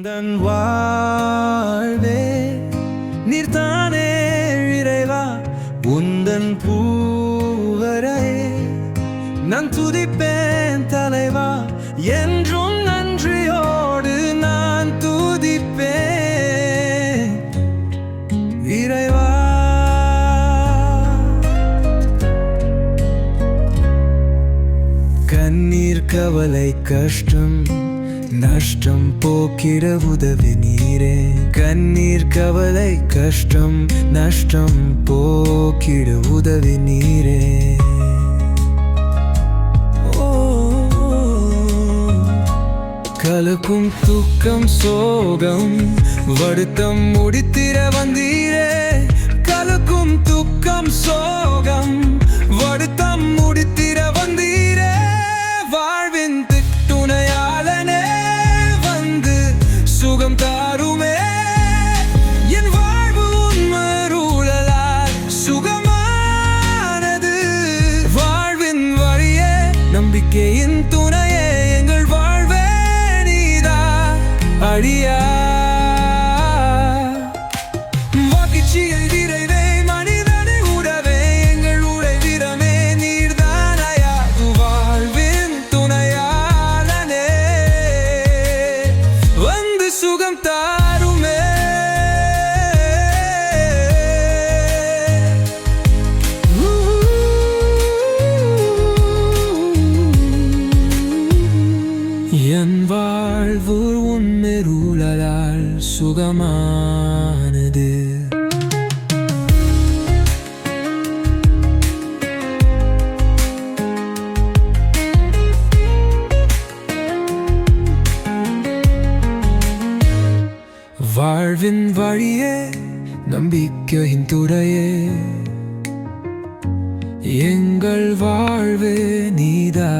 எந்தன் வாழ்வே நீர்தானே இறைவா உந்தன் பூவரையே நான் துதிப்பேன் தலைவா என்றும் நன்றியோடு நான் துதிப்பேன் இறைவா. கண்ணீர் கவலை கஷ்டம் நஷ்டம் போக்கிட உதவி நீரே. கண்ணீர் கவலை கஷ்டம் நஷ்டம் போக்கிட உதவி நீரே. கலக்கும் துக்கம் சோகம் வருத்தம் முடித்திட வந்தீரே. கலக்கும் துக்கம் சோகம் வருத்தம் முடித்திட வந்தீரே. வாழ்வின் துணையாளனே வந்து சுகம் தாருமே. என் வாழ்வு உன்மருளால் சுகமானது. வாழ்வின் வழியே நம்பிக்கையின் துணையே எங்கள் வாழ்வே நீதா அழியா. வாக்கிச்சியை விரைவே மனிதனை உடவே எங்கள் உழைவிடமே நீர்தானயா. வாழ்வின் துணையாளனே வந்து சுகம் தாருமே. என் வாழ்வு உன்மருளால் சுகமானது. வாழ்வின் வழியே நம்பிக்கையின் துணையே எங்கள் வாழ்வே நீதா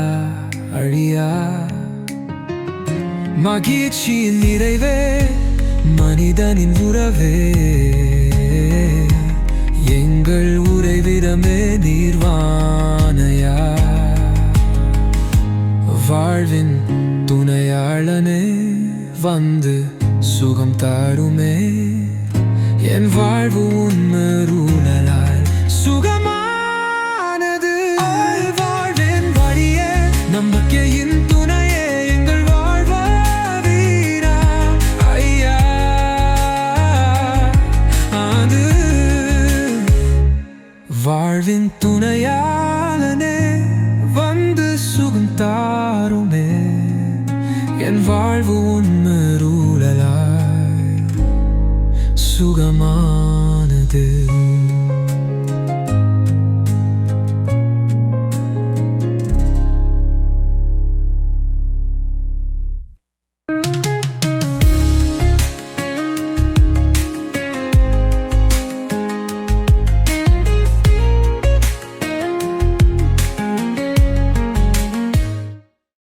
அழியா. மகிழ்ச்சியின் நிறைவே மனிதனின் உறவே எங்கள் உறைவிடமே நீர்வானையா. வாழ்வின் துணையாளனே வந்து சுகம் தாருமே. என் வாழ்வு உன்மருளால் சுகமானது. வாழ்வின் வழியே நம்பிக்கையின் துணையே எங்கள் வாழ்வீரா ஐயா. அது வாழ்வின் துணையாளனே வந்து சுகம் தாருமே. என் வாழ்வு உன்மருளால் சுகமானது.